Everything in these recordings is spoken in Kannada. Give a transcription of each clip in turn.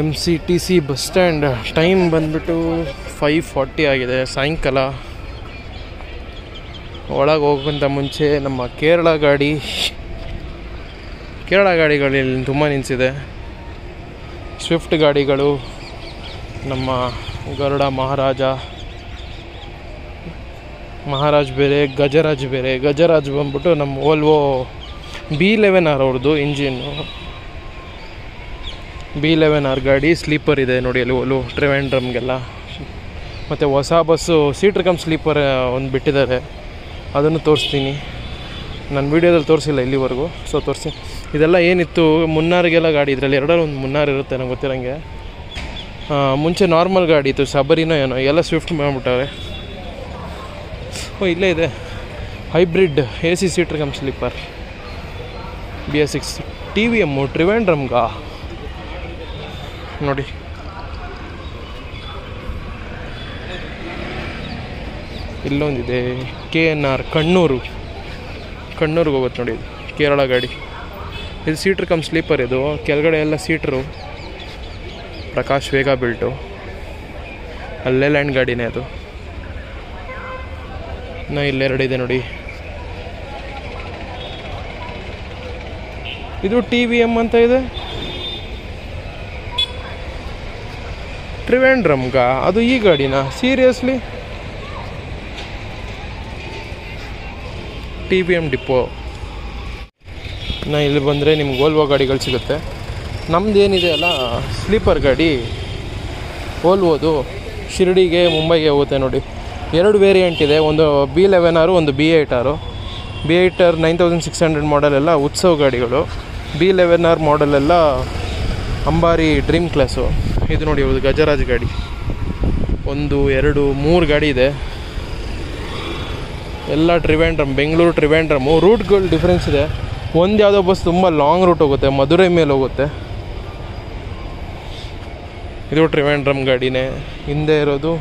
MCTC bus stand. ಟೈಮ್ ಬಂದ್ಬಿಟ್ಟು 5:40 ಆಗಿದೆ ಸಾಯಂಕಾಲ. ಒಳಗೆ ಹೋಗೋಕ್ಕಿಂತ ಮುಂಚೆ ನಮ್ಮ ಕೇರಳ ಗಾಡಿಗಳಲ್ಲಿ ತುಂಬ ನಿಲ್ಲಿಸಿದೆ. ಸ್ವಿಫ್ಟ್ ಗಾಡಿಗಳು, ನಮ್ಮ ಗರುಡ ಮಹಾರಾಜ್ ಬೇರೆ, ಗಜರಾಜ್ ಬಂದ್ಬಿಟ್ಟು ನಮ್ಮ ವೋಲ್ವೋ B11R ಅವ್ರದ್ದು ಇಂಜಿನ್ನು. B11R ಗಾಡಿ ಸ್ಲೀಪರ್ ಇದೆ ನೋಡಿ ಅಲ್ಲಿ ವೋಲ್ವೋ ಟ್ರಿವೆಂಡ್ರಮ್ಗೆಲ್ಲ. ಮತ್ತು ಹೊಸ ಬಸ್ಸು ಸೀಟ್ರ್ ಕಮ್ ಸ್ಲೀಪರ್ ಒಂದು ಬಿಟ್ಟಿದ್ದಾರೆ, ಅದನ್ನು ತೋರಿಸ್ತೀನಿ. ನಾನು ವೀಡಿಯೋದಲ್ಲಿ ತೋರಿಸಿಲ್ಲ ಇಲ್ಲಿವರೆಗೂ, ಸೊ ತೋರಿಸಿ. ಇದೆಲ್ಲ ಏನಿತ್ತು ಮುನ್ನಾರಿಗೆಲ್ಲ ಗಾಡಿ, ಇದರಲ್ಲಿ ಒಂದು ಮುನ್ನಾರು ಇರುತ್ತೆ ನಂಗೆ ಗೊತ್ತಿರೋಂಗೆ. ಮುಂಚೆ ನಾರ್ಮಲ್ ಗಾಡಿ ಇತ್ತು, ಸಬರಿನೋ ಏನೋ, ಎಲ್ಲ ಸ್ವಿಫ್ಟ್ ಮಾಡಿಬಿಟ್ಟವ್ರೆ. ಇಲ್ಲೇ ಇದೆ hybrid AC seater come sleeper BS6 TVM ಟ್ರಿವೆಂಡ್ರಮ್ಗ ನೋಡಿ. ಇಲ್ಲೊಂದಿದೆ KNR ಕಣ್ಣೂರಿಗೆ ಹೋಗುತ್ತೆ ನೋಡಿ. ಇದು ಕೇರಳ ಗಾಡಿ, ಇದು ಸೀಟ್ರ್ ಕಮ್ ಸ್ಲೀಪರ್. ಇದು ಕೆಳಗಡೆ ಎಲ್ಲ ಸೀಟ್ರು, ಪ್ರಕಾಶ್ ವೇಗ ಬಿಲ್ಟು, ಅಲ್ಲೇ ಲ್ಯಾಂಡ್ ಗಾಡಿನೇ ಅದು. ಇಲ್ಲೆರಡಿದೆ ನೋಡಿ. ಇದು TVM ಅಂತ ಇದೆ, ಟ್ರಿವೆಂಡ್ರಮ್ಗ. ಅದು ಈ ಗಾಡಿನ ಸೀರಿಯಸ್ಲಿ? TVM depot. ಇಲ್ಲಿ ಬಂದರೆ ನಿಮ್ಗೆ ವೋಲ್ವೋ ಗಾಡಿಗಳು ಸಿಗುತ್ತೆ. ನಮ್ದು ಏನಿದೆ ಅಲ್ಲ ಸ್ಲೀಪರ್ ಗಾಡಿ ವೋಲ್ವೋದು, ಶಿರ್ಡಿಗೆ ಮುಂಬೈಗೆ ಹೋಗುತ್ತೆ ನೋಡಿ. 2 ವೇರಿಯಂಟ್ ಇದೆ, ಒಂದು B11R, ಒಂದು B8R. B8R 9600 ಮಾಡೆಲೆಲ್ಲ ಉತ್ಸವ್ ಗಾಡಿಗಳು, B11R ಮಾಡೆಲೆಲ್ಲ ಅಂಬಾರಿ ಡ್ರೀಮ್ ಕ್ಲಾಸು. ಇದು ನೋಡಿ ಒಂದು ಗಜರಾಜ್ ಗಾಡಿ, 1 2 3 ಗಾಡಿ ಇದೆ. ಎಲ್ಲ ಬೆಂಗಳೂರು ಟ್ರಿವೆಂಡ್ರಮ್. ರೂಟ್ಗಳು ಡಿಫ್ರೆನ್ಸ್ ಇದೆ. ಒಂದು ಯಾವುದೋ ಬಸ್ ತುಂಬ ಲಾಂಗ್ ರೂಟ್ ಹೋಗುತ್ತೆ, ಮಧುರೈ ಮೇಲೆ ಹೋಗುತ್ತೆ. ಇದು ಟ್ರಿವೆಂಡ್ರಮ್ ಗಾಡಿನೇ. ಹಿಂದೆ ಇರೋದು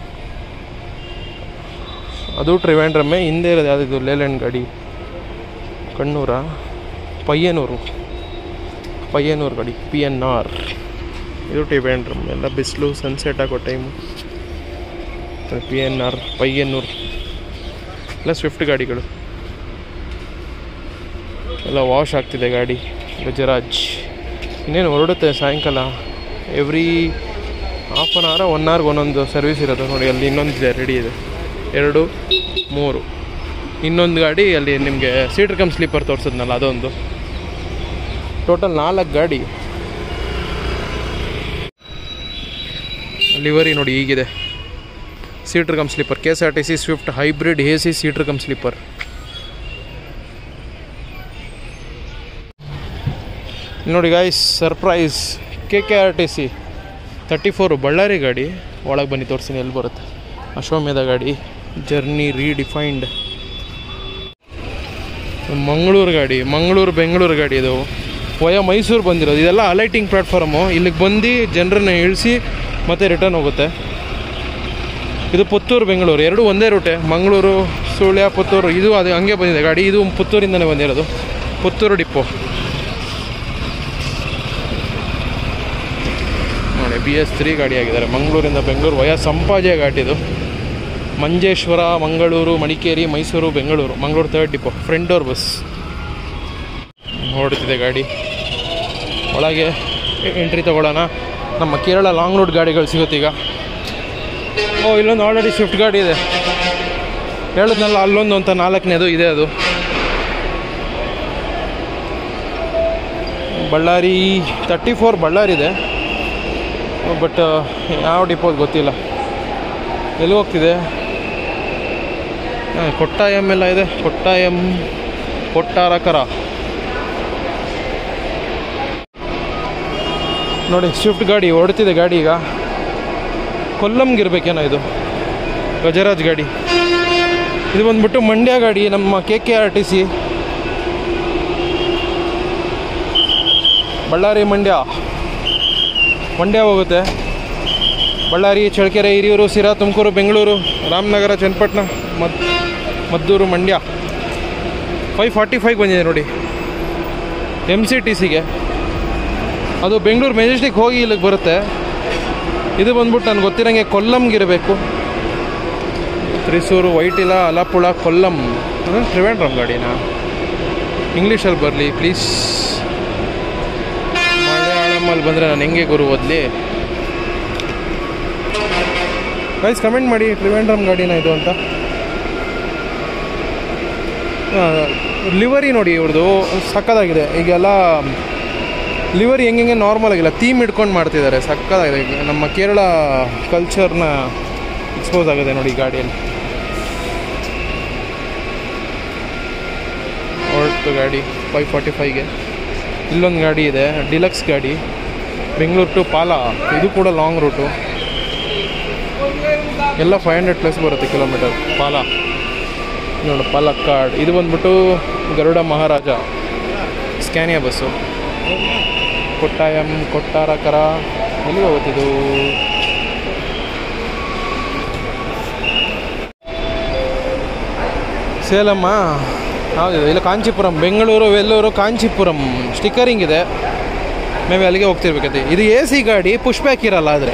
ಅದು ಟ್ರಿವೆಂಡ್ರಮ್ಮೇ. ಹಿಂದೆ ಇರೋದು ಯಾವುದಿದು ಲೇಲ್ಯಾಂಡ್ ಗಾಡಿ, ಪಯ್ಯನೂರು ಗಾಡಿ PNR. ಇದು ಟ್ರಿವೆಂಡ್ರಮ್. ಎಲ್ಲ ಬಿಸಿಲು, ಸನ್ಸೆಟ್ ಆಗೋ ಟೈಮು. PNR ಪಯ್ಯನೂರು ಎಲ್ಲ ಸ್ವಿಫ್ಟ್ ಗಾಡಿಗಳು. ಎಲ್ಲ ವಾಶ್ ಆಗ್ತಿದೆ ಗಾಡಿ. ಗಜರಾಜ್ ಇನ್ನೇನು ಹೊರಡುತ್ತೆ ಸಾಯಂಕಾಲ. ಎವ್ರಿ ಹಾಫ್ ಆನ್ ಅವರ್ 1 ಅವರ್ಗೆ ಒಂದೊಂದು ಸರ್ವಿಸ್ ಇರೋದು ನೋಡಿ. ಅಲ್ಲಿ ಇನ್ನೊಂದಿದೆ, ರೆಡಿ ಇದೆ. 2 3 ಇನ್ನೊಂದು ಗಾಡಿ ಅಲ್ಲಿ ನಿಮಗೆ ಸೀಟ್ರ್ ಕಮ್ ಸ್ಲೀಪರ್ ತೋರಿಸಿದ್ನಲ್ಲ ಅದೊಂದು. ಟೋಟಲ್ 4 ಗಾಡಿ. ಲಿವರಿ ನೋಡಿ ಹೀಗಿದೆ. Seater come sleeper KSRTC Swift hybrid AC seater come sleeper. ನೋಡಿ ಗಾಯ್ಸ್, ಸರ್ಪ್ರೈಸ್. KKRTC 34 ಬಳ್ಳಾರಿ ಗಾಡಿ. ಒಳಗೆ ಬನ್ನಿ ತೋರಿಸ್ತೀನಿ ಎಲ್ಲಿ ಬರುತ್ತೆ. ಅಶ್ವಮೇಧ ಗಾಡಿ, ಜರ್ನಿ ರೀಡಿಫೈನ್ಡ್. ಬೆಂಗಳೂರು ಗಾಡಿ. ಇದು ಮೈಸೂರು ಬಂದಿರೋದು. ಇದೆಲ್ಲ ಅಲೈಟಿಂಗ್ ಪ್ಲಾಟ್ಫಾರ್ಮು. ಇಲ್ಲಿಗೆ ಬಂದು ಜನರನ್ನ ಇಳಿಸಿ ಮತ್ತೆ ರಿಟರ್ನ್ ಹೋಗುತ್ತೆ. ಇದು ಪುತ್ತೂರು ಬೆಂಗಳೂರು, 2 ಒಂದೇ ರೂಟೆ. ಮಂಗಳೂರು, ಸುಳ್ಯ, ಪುತ್ತೂರು. ಇದು ಅದು ಹಂಗೆ ಬಂದಿದೆ ಗಾಡಿ. ಇದು ಪುತ್ತೂರಿಂದನೇ ಬಂದಿರೋದು, ಪುತ್ತೂರು ಡಿಪೋ ನೋಡಿ. BS3 ಗಾಡಿ ಆಗಿದ್ದಾರೆ. ಮಂಗಳೂರಿಂದ ಬೆಂಗಳೂರು ಸಂಪಾಜೆ ಘಾಟ್. ಇದು Manjeshwar, Mangaluru, Madikeri, Mysuru, Bengaluru. Mangaluru 3rd depot. Front door bus ಹೊರಡ್ತಿದೆ ಗಾಡಿ. ಒಳಗೆ ಎಂಟ್ರಿ ತೊಗೊಳ್ಳೋಣ. ನಮ್ಮ ಕೇರಳ ಲಾಂಗ್ ರೂಟ್ ಗಾಡಿಗಳು ಸಿಗುತ್ತೆ ಈಗ. ಇಲ್ಲೊಂದು ಆಲ್ರೆಡಿ ಸ್ವಿಫ್ಟ್ ಗಾಡಿ ಇದೆ, ಹೇಳಿದ್ನಲ್ಲ. ಅಲ್ಲೊಂದು ಅಂತ 4ನೇದು ಇದೆ. ಅದು ಬಳ್ಳಾರಿ 34 ಬಳ್ಳಾರಿದೆ, ಬಟ್ ಯಾವ ಡಿಪೋದು ಗೊತ್ತಿಲ್ಲ. ಎಲ್ಲಿ ಹೋಗ್ತಿದೆ? ಕೊಟ್ಟಾಯಂ ಎಲ್ಲ ಇದೆ. ಕೊಟ್ಟಾರಕರ ನೋಡಿ. ಸ್ವಿಫ್ಟ್ ಗಾಡಿ ಹೊರಡ್ತಿದೆ ಗಾಡಿ ಈಗ. ಕೊಲ್ಲಂಗೆ ಇರಬೇಕೇನೋ ಇದು ಗಜರಾಜ್ ಗಾಡಿ. ಇದು ಬಂದ್ಬಿಟ್ಟು ಮಂಡ್ಯ ಗಾಡಿ, ನಮ್ಮ KKRTC. ಬಳ್ಳಾರಿ ಮಂಡ್ಯ ಹೋಗುತ್ತೆ. ಬಳ್ಳಾರಿ, ಚಳ್ಳಕೆರೆ, ಹಿರಿಯೂರು, ಸಿರಾ, ತುಮಕೂರು, ಬೆಂಗಳೂರು, ರಾಮನಗರ, ಚನ್ನಪಟ್ಟಣ, ಮದ್ದೂರು, ಮಂಡ್ಯ. 5:45 ಬಂದಿದೆ ನೋಡಿ MCTCಗೆ. ಅದು ಬೆಂಗಳೂರು ಮೆಜೆಸ್ಟಿಕ್ ಹೋಗಿ ಇಲ್ಲಿಗೆ ಬರುತ್ತೆ. ಇದು ಬಂದ್ಬಿಟ್ಟು ನನಗೆ ಗೊತ್ತಿರೋಂಗೆ ಕೊಲ್ಲಂಗಿರಬೇಕು. ತ್ರಿಸೂರು, ವೈಟಿಲ, ಅಲಪ್ಪುಳ, ಕೊಲ್ಲಂ. ತ್ರಿವೇಂದ್ರಂ ಗಾಡಿನಾ? ಇಂಗ್ಲೀಷಲ್ಲಿ ಬರಲಿ ಪ್ಲೀಸ್. ಮಲಯಾಳಮಲ್ಲಿ ಬಂದರೆ ನಾನು ಹೆಂಗೆ ಗುರು ಓದಲಿ? ಗೈಸ್ ಕಮೆಂಟ್ ಮಾಡಿ ತ್ರಿವೇಂದ್ರಂ ಗಾಡಿನ ಇದು ಅಂತ. ಲಿವರಿ ನೋಡಿ ಇವ್ರದ್ದು ಸಕ್ಕದಾಗಿದೆ. ಈಗೆಲ್ಲ ಲಿವರಿ ಹೆಂಗೆ ನಾರ್ಮಲ್ ಆಗಿಲ್ಲ, ಥೀಮ್ ಇಟ್ಕೊಂಡು ಮಾಡ್ತಿದ್ದಾರೆ. ಸಕ್ಕದಾಗಿದೆ. ನಮ್ಮ ಕೇರಳ ಕಲ್ಚರ್ನ ಎಕ್ಸ್ಪೋಸ್ ಆಗಿದೆ ನೋಡಿ ಈ ಗಾಡಿಯಲ್ಲಿ. ಹೊರಟು ಗಾಡಿ 545ಗೆ. ಇಲ್ಲೊಂದು ಗಾಡಿ ಇದೆ, ಡಿಲಕ್ಸ್ ಗಾಡಿ, ಬೆಂಗಳೂರು ಟು ಪಾಲ. ಇದು ಕೂಡ ಲಾಂಗ್ ರೂಟು. ಎಲ್ಲ 500+ ಬರುತ್ತೆ ಕಿಲೋಮೀಟರ್. ಪಾಲ ನೋಡಿ, ಪಾಲಕ್ಕಾಡ್. ಇದು ಬಂದ್ಬಿಟ್ಟು ಗರುಡ ಮಹಾರಾಜ ಸ್ಕ್ಯಾನಿಯಾ ಬಸ್ಸು. ಕೊಟ್ಟಾಯಂ, ಕೊಟ್ಟಾರಕರ. ಎಲ್ಲಿಗೆ ಹೋಗುತ್ತಿದ್ದು? ಸೇಲಮ್ಮ ಯಾವುದಿದೆ? ಇಲ್ಲ ಕಾಂಚೀಪುರಂ. ಬೆಂಗಳೂರು, ವೆಲ್ಲೂರು, ಕಾಂಚೀಪುರಂ ಸ್ಟಿಕ್ಕರಿಂಗ್ ಇದೆ. ಮೇಬಿ ಅಲ್ಲಿಗೆ ಹೋಗ್ತಿರ್ಬೇಕೈತಿ. ಇದು AC ಗಾಡಿ, ಪುಷ್ ಬ್ಯಾಕ್ ಇರಲ್ಲ. ಆದರೆ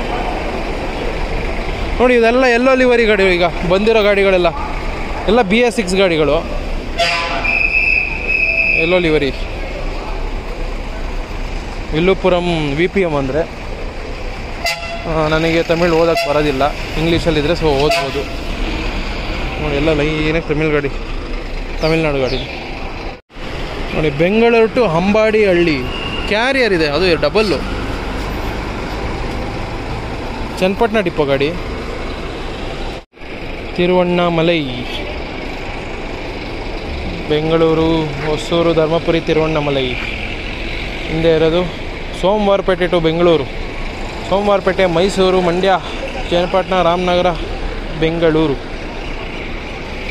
ನೋಡಿ ಇದೆಲ್ಲ ಎಲ್ಲೋ ಲಿವರಿ ಗಾಡಿ. ಈಗ ಬಂದಿರೋ ಗಾಡಿಗಳೆಲ್ಲ ಎಲ್ಲ BS6 ಗಾಡಿಗಳು, ಎಲ್ಲೋ ಲಿವರಿ. ವಿಲ್ಲುಪುರಂ VPM ಅಂದರೆ ನನಗೆ ತಮಿಳು ಓದೋಕ್ಕೆ ಬರೋದಿಲ್ಲ, ಇಂಗ್ಲೀಷಲ್ಲಿದ್ದರೆ ಸೊ ಓದ್ಬೋದು ನೋಡಿ. ಎಲ್ಲ ಲೈನಾಗಿ ತಮಿಳು ಗಾಡಿ, ತಮಿಳ್ನಾಡು ಗಾಡಿ ನೋಡಿ. ಬೆಂಗಳೂರು ಟು ಅಂಬಾಡಿ ಹಳ್ಳಿ ಕ್ಯಾರಿಯರ್ ಇದೆ, ಅದು ಡಬಲ್ಲು. ಚನ್ನಪಟ್ಟಣ ಡಿಪೋ ಗಾಡಿ. ತಿರುವಣ್ಣಾಮಲೈ, ಬೆಂಗಳೂರು, ಹೊಸೂರು, ಧರ್ಮಪುರಿ, ತಿರುವಣ್ಣಾಮಲೈ. ಹಿಂದೆ ಇರೋದು ಸೋಮವಾರಪೇಟೆ ಟು ಬೆಂಗಳೂರು, ಸೋಮವಾರಪೇಟೆ, ಮೈಸೂರು, ಮಂಡ್ಯ, ಚನ್ನಪಟ್ಟಣ, ರಾಮನಗರ, ಬೆಂಗಳೂರು.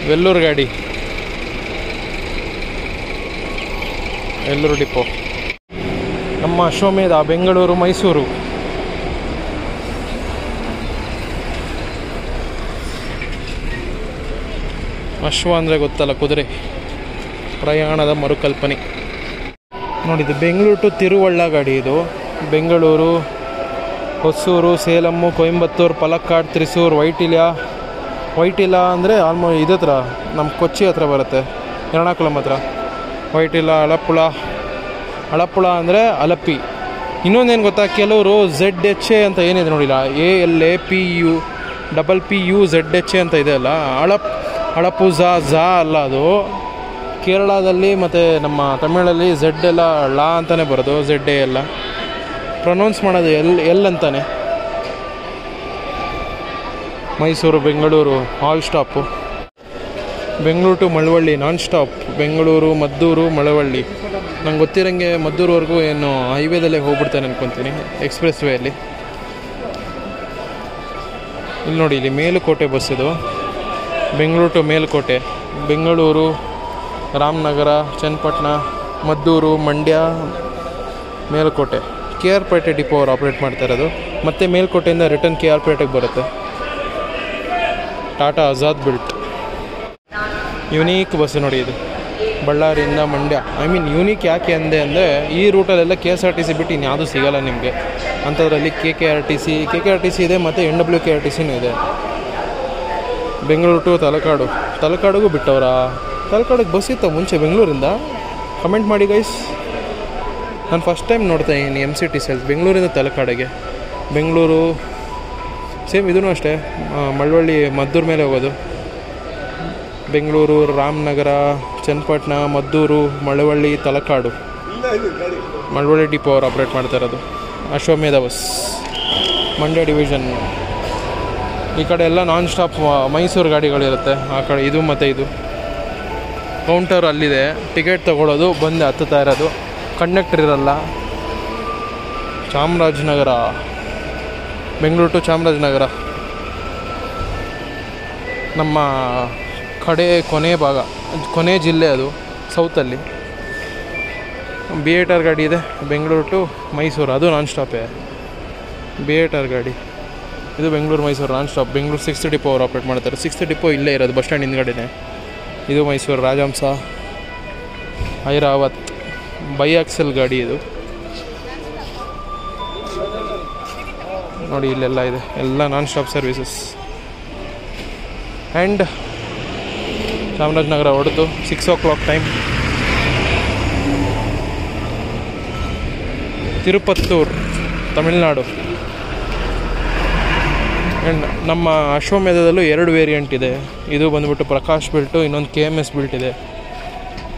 ವೆಲ್ಲೂರು ಗಾಡಿ, ವೆಲ್ಲೂರು ಡಿಪೋ. ನಮ್ಮ ಅಶ್ವಮೇಧ, ಬೆಂಗಳೂರು, ಮೈಸೂರು. ಅಶ್ವ ಅಂದರೆ ಗೊತ್ತಲ್ಲ, ಕುದುರೆ. ಪ್ರಯಾಣದ ಮರುಕಲ್ಪನೆ ನೋಡಿದ್ದು. ಬೆಂಗಳೂರು ಟು ತಿರುವಳ್ಳ ಗಾಡಿ ಇದು. ಬೆಂಗಳೂರು, ಹೊಸೂರು, ಸೇಲಮ್ಮು, ಕೊಯಂಬತ್ತೂರು, ಪಲಕ್ಕಾಡ್, ತ್ರಿಸೂರು, ವೈಟಿಲ ಅಂದರೆ ಆಲ್ಮೋಸ್ಟ್ ಇದೇ ಹತ್ರ, ನಮ್ಮ ಕೊಚ್ಚಿ ಹತ್ರ ಬರುತ್ತೆ, ಎರ್ಣಾಕುಳಂ ಹತ್ರ. ವೈಟಿಲ, ಅಳಪ್ಪುಳ ಅಂದರೆ ಅಲಪ್ಪಿ. ಇನ್ನೊಂದೇನು ಗೊತ್ತಾ, ಕೆಲವರು ZHA ಅಂತ ಏನಿದೆ ನೋಡಿಲ್ಲ, ALAPUZHA ಅಂತ ಇದೆ ಅಲ್ಲ, ಅಳಪುಜಾ ಅಲ್ಲ, ಅದು ಕೇರಳದಲ್ಲಿ ಮತ್ತು ನಮ್ಮ ತಮಿಳಲ್ಲಿ Z ಎಲ್ಲ ಳ ಅಂತಲೇ ಬರೋದು, ZA ಎಲ್ಲ ಪ್ರೊನೌನ್ಸ್ ಮಾಡೋದು ಎಲ್ ಅಂತಾನೆ. Mysuru, Bengaluru all stop. Bengaluru to Malavalli non stop. Bengaluru, Maddur, Malavalli. ನಂಗೆ ಗೊತ್ತಿರೋಂಗೆ ಮದ್ದೂರುವರೆಗೂ ಏನು ಹೈವೇದಲ್ಲೇ ಹೋಗ್ಬಿಡ್ತಾನೆ ಅನ್ಕೊತೀನಿ, ಎಕ್ಸ್ಪ್ರೆಸ್ ವೇಯಲ್ಲಿ. ಇಲ್ಲಿ ನೋಡಿ, ಇಲ್ಲಿ ಮೇಲುಕೋಟೆ ಬಸ್ ಇದು. ಬೆಂಗಳೂರು ಟು ಮೇಲುಕೋಟೆ, ಬೆಂಗಳೂರು, ರಾಮನಗರ, ಚನ್ನಪಟ್ಟಣ, ಮದ್ದೂರು, ಮಂಡ್ಯ, ಮೇಲುಕೋಟೆ. KR ಪೇಟೆ ಡಿಪೋ ಅವರು ಆಪ್ರೇಟ್ ಮಾಡ್ತಾ ಇರೋದು. ಮತ್ತು ಮೇಲುಕೋಟೆಯಿಂದ ರಿಟರ್ನ್ KR ಪೇಟೆಗೆ ಬರುತ್ತೆ. Tata Azad built unique bus ನೋಡಿ ಇದು. ಬಳ್ಳಾರಿಯಿಂದ ಮಂಡ್ಯ. ಯೂನಿಕ್ ಯಾಕೆ ಅಂದೆ ಅಂದರೆ ಈ ರೂಟಲ್ಲೆಲ್ಲ KSRTC ಬಿಟ್ಟು ಇನ್ಯಾವುದೂ ಸಿಗೋಲ್ಲ ನಿಮಗೆ. ಅಂಥದ್ರಲ್ಲಿ KKRTC ಇದೆ, ಮತ್ತು NWKRTCನೂ ಇದೆ. ಬೆಂಗಳೂರು ಟು ತಲಕಾಡಿಗೂ ಬಿಟ್ಟವರಾ? ತಲಕಾಡಿಗೆ ಬಸ್ ಇತ್ತು ಮುಂಚೆ ಬೆಂಗಳೂರಿಂದ? ಕಮೆಂಟ್ ಮಾಡಿ ಗೈಸ್. ನಾನು ಫಸ್ಟ್ ಟೈಮ್ ನೋಡ್ತಾ ಇದ್ದೀನಿ MCTCL ಬೆಂಗಳೂರಿಂದ ತಲಕಾಡಿಗೆ. ಬೆಂಗಳೂರು ಸೇಮ್ ಇದೂ ಅಷ್ಟೇ, ಮಳವಳ್ಳಿ ಮದ್ದೂರು ಮೇಲೆ ಹೋಗೋದು. ಬೆಂಗಳೂರು, ರಾಮನಗರ, ಚನ್ನಪಟ್ಟಣ, ಮದ್ದೂರು, ಮಳವಳ್ಳಿ, ತಲಕಾಡು. ಮಳವಳ್ಳಿ ಡಿಪೋ ಅವರು ಆಪ್ರೇಟ್ ಮಾಡ್ತಾ ಇರೋದು. ಅಶ್ವಮೇಧ ಬಸ್, ಮಂಡ್ಯ ಡಿವಿಷನ್. ಈ ಕಡೆ ಎಲ್ಲ ನಾನ್ ಸ್ಟಾಪ್ ಮೈಸೂರು ಗಾಡಿಗಳಿರುತ್ತೆ. ಆ ಕಡೆ ಇದು ಮತ್ತು ಇದು ಕೌಂಟರ್ ಅಲ್ಲಿದೆ. ಟಿಕೆಟ್ ತೊಗೊಳ್ಳೋದು, ಬಂದು ಹತ್ತುತ್ತಾ ಇರೋದು. ಕಂಡಕ್ಟರ್ ಇರಲ್ಲ. ಚಾಮರಾಜನಗರ, ಬೆಂಗಳೂರು ಟು ಚಾಮರಾಜನಗರ ನಮ್ಮ ಕೊನೆ ಜಿಲ್ಲೆ ಅದು, ಸೌತಲ್ಲಿ. BATR ಗಾಡಿ ಇದೆ. ಬೆಂಗಳೂರು ಟು ಮೈಸೂರು, ಅದು ನಾನ್ ಸ್ಟಾಪೇ. BATR ಗಾಡಿ ಇದು ಬೆಂಗಳೂರು ಮೈಸೂರು ನಾನ್ ಸ್ಟಾಪ್. ಬೆಂಗಳೂರು 6th ಡಿಪೋ ಅವರು ಆಪ್ರೇಟ್ ಮಾಡ್ತಾರೆ. 6th ಡಿಪೋ ಇಲ್ಲೇ ಇರೋದು, ಬಸ್ ಸ್ಟ್ಯಾಂಡ್ ಹಿಂದ್ಗಡೆನೇ. ಇದು ಮೈಸೂರು ರಾಜಹಂಸ, ಐರಾವತ್ ಬೈ ಆಕ್ಸೆಲ್ ಗಾಡಿ ಇದು. ನೋಡಿ ಇಲ್ಲೆಲ್ಲ ಇದೆ, ಎಲ್ಲ non stop services. And Chamarajanagar ಹೊಡೆದು 6 o'clock ಟೈಮ್. ತಿರುಪತ್ತೂರು, ತಮಿಳ್ನಾಡು. ಆ್ಯಂಡ್ ನಮ್ಮ ಅಶ್ವಮೇಧದಲ್ಲೂ 2 ವೇರಿಯಂಟ್ ಇದೆ. ಇದು ಬಂದುಬಿಟ್ಟು ಪ್ರಕಾಶ್ ಬಿಲ್ಟು, ಇನ್ನೊಂದು KMS ಬಿಲ್ಟ್ ಇದೆ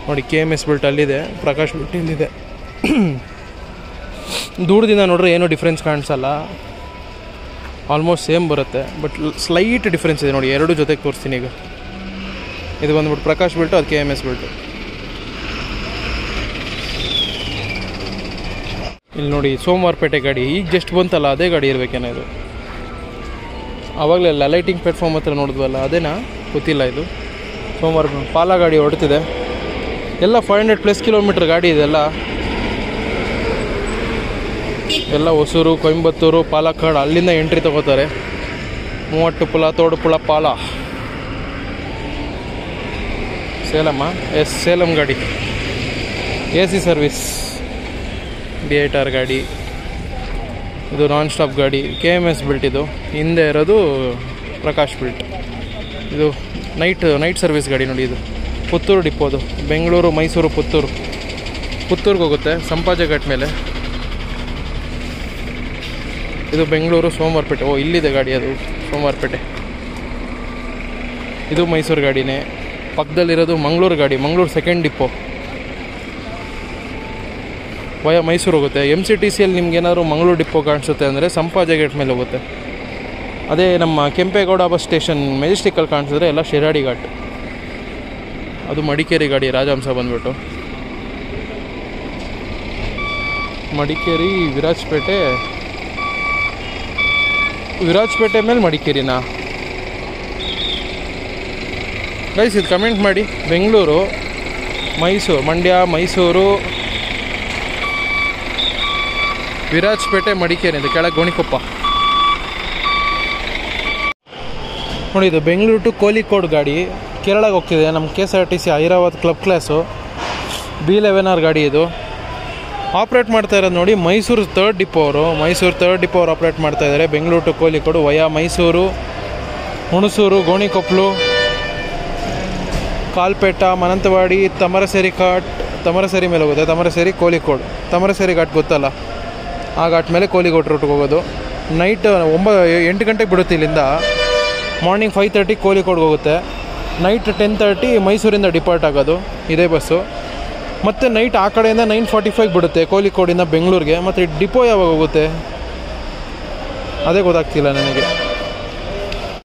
ನೋಡಿ. KMS ಬಿಲ್ಟ್ ಅಲ್ಲಿದೆ, ಪ್ರಕಾಶ್ ಬಿಲ್ಟ್ ಇಲ್ಲಿದೆ. ದೂರದಿಂದ ನೋಡ್ರೆ ಏನೂ ಡಿಫ್ರೆನ್ಸ್ ಕಾಣಿಸಲ್ಲ, ಆಲ್ಮೋಸ್ಟ್ ಸೇಮ್ ಬರುತ್ತೆ. ಬಟ್ ಸ್ಲೈಟ್ ಡಿಫ್ರೆನ್ಸ್ ಇದೆ ನೋಡಿ. 2 ಜೊತೆಗೆ ತೋರಿಸ್ತೀನಿ ಈಗ. ಇದು ಬಂದ್ಬಿಟ್ಟು ಪ್ರಕಾಶ್ ಬಿಲ್ಟು, ಅದು KMS ಬಿಲ್ಟು. ಇಲ್ಲಿ ನೋಡಿ ಸೋಮವಾರಪೇಟೆ ಗಾಡಿ ಈಗ ಜಸ್ಟ್ ಬಂತಲ್ಲ, ಅದೇ ಗಾಡಿ ಇರಬೇಕೇನೋ ಇದು. ಆವಾಗಲೇ ಲೈಟಿಂಗ್ ಪ್ಲಾಟ್ಫಾರ್ಮ್ ಹತ್ರ ನೋಡಿದ್ವಲ್ಲ, ಅದೇನಾ ಗೊತ್ತಿಲ್ಲ. ಇದು ಸೋಮವಾರ ಪಾಲ ಗಾಡಿ ಹೊಡ್ತಿದೆ. ಎಲ್ಲ 500+ ಕಿಲೋಮೀಟ್ರ್ ಗಾಡಿ ಇದೆಲ್ಲ. ಎಲ್ಲ ಹೊಸೂರು, ಕೊಯಂಬತ್ತೂರು, ಪಾಲಕ್ಕಾಡ್ ಅಲ್ಲಿಂದ ಎಂಟ್ರಿ ತೊಗೋತಾರೆ. 30 ಪುಲ, ತೋಡುಪುಳ, ಪಾಲ. ಸೇಲಮ್ಮ, ಸೇಲಂ ಗಾಡಿ, AC ಸರ್ವಿಸ್, D8R ಗಾಡಿ. ಇದು ನಾನ್ ಸ್ಟಾಪ್ ಗಾಡಿ, KMS ಬಿಲ್ಟ್. ಇದು ಹಿಂದೆ ಇರೋದು ಪ್ರಕಾಶ್ ಬಿಲ್ಟ್. ಇದು ನೈಟ್ ಸರ್ವಿಸ್ ಗಾಡಿ ನೋಡಿ. ಇದು ಪುತ್ತೂರು ಡಿಪೋದು, ಬೆಂಗಳೂರು, ಮೈಸೂರು, ಪುತ್ತೂರಿಗೆ ಹೋಗುತ್ತೆ ಸಂಪಾಜೆ ಘಾಟ್ ಮೇಲೆ. ಇದು ಬೆಂಗಳೂರು, ಸೋಮವಾರಪೇಟೆ. ಇಲ್ಲಿದೆ ಗಾಡಿ, ಅದು ಸೋಮವಾರಪೇಟೆ. ಇದು ಮೈಸೂರು ಗಾಡಿನೇ. ಪಕ್ಕದಲ್ಲಿರೋದು ಮಂಗಳೂರು ಗಾಡಿ, ಮಂಗಳೂರು ಸೆಕೆಂಡ್ ಡಿಪೋ. ಮೈಸೂರು ಹೋಗುತ್ತೆ. MCTCಯಲ್ಲಿ ನಿಮ್ಗೇನಾದ್ರು ಮಂಗಳೂರು ಡಿಪೋ ಕಾಣಿಸುತ್ತೆ ಅಂದರೆ ಸಂಪಾಜೆ ಗೇಟ್ ಮೇಲೆ ಹೋಗುತ್ತೆ. ಅದೇ ನಮ್ಮ ಕೆಂಪೇಗೌಡ ಬಸ್ ಸ್ಟೇಷನ್ ಮೆಜೆಸ್ಟಿಕ್ಕಲ್ಲಿ ಕಾಣಿಸಿದ್ರೆ ಎಲ್ಲ ಶಿರಾಡಿ ಘಾಟ್. ಅದು ಮಡಿಕೇರಿ ಗಾಡಿ, ರಾಜಹಂಸ ಬಂದುಬಿಟ್ಟು ಮಡಿಕೇರಿ, ವಿರಾಜಪೇಟೆ ಮೇಲೆ ಮಡಿಕೇರಿನಾ ಗೈಸ್? ಇದು ಕಮೆಂಟ್ ಮಾಡಿ. ಬೆಂಗಳೂರು, ಮೈಸೂರು, ಮಂಡ್ಯ, ಮೈಸೂರು, ವಿರಾಜಪೇಟೆ, ಮಡಿಕೇರಿ, ಇದು ಕೆಳಗೆ ಗೋಣಿಕೊಪ್ಪ ನೋಡಿ. ಇದು ಬೆಂಗಳೂರು ಟು ಕೋಳಿಕೋಡ್ ಗಾಡಿ, ಕೇರಳಗೆ ಹೋಗ್ತಿದೆ. ನಮ್ಮ KSRTC Airavat club class B11R ಗಾಡಿ. ಇದು ಆಪ್ರೇಟ್ ಮಾಡ್ತಾ ಇರೋದು ನೋಡಿ ಮೈಸೂರು 3rd ಡಿಪೋ ಅವರು. ಮೈಸೂರು 3rd ಡಿಪೋ ಅವರು ಆಪ್ರೇಟ್ ಮಾಡ್ತಾ ಇದ್ದಾರೆ. ಬೆಂಗಳೂರು ಟು ಕೋಳಿಕೋಡು ವಯಾ ಮೈಸೂರು, ಹುಣಸೂರು, ಗೋಣಿಕೊಪ್ಪಲು, ಕಾಲ್ಪೇಟ, ಮನಂತವಾಡಿ, ತಮರಸೇರಿ ಮೇಲೆ ಹೋಗುತ್ತೆ. ತಮರಸೇರಿ, ಕೋಳಿಕೋಡು. ತಮರಸೇರಿ ಘಾಟ್ ಗೊತ್ತಲ್ಲ, ಆ ಘಾಟ್ ಮೇಲೆ ಕೋಳಿಕೋಡ್ ರೂಟ್ಗೆ ಹೋಗೋದು. ನೈಟ್ 8 ಗಂಟೆಗೆ ಬಿಡುತ್ತೆ ಇಲ್ಲಿಂದ. ಮಾರ್ನಿಂಗ್ 5:30 ಕೋಳಿಕೋಡ್ಗೆ ಹೋಗುತ್ತೆ. ನೈಟ್ 10:30 ಮೈಸೂರಿಂದ ಡಿಪಾರ್ಟ್ ಆಗೋದು ಇದೇ ಬಸ್ಸು. ಮತ್ತು ನೈಟ್ ಆ ಕಡೆಯಿಂದ 9:45 ಬಿಡುತ್ತೆ ಕೋಳಿಕೋಡಿಂದ ಬೆಂಗಳೂರಿಗೆ. ಮತ್ತು ಡಿಪೋ ಯಾವಾಗ ಹೋಗುತ್ತೆ ಅದೇ ಗೊತ್ತಾಗ್ತಿಲ್ಲ ನನಗೆ.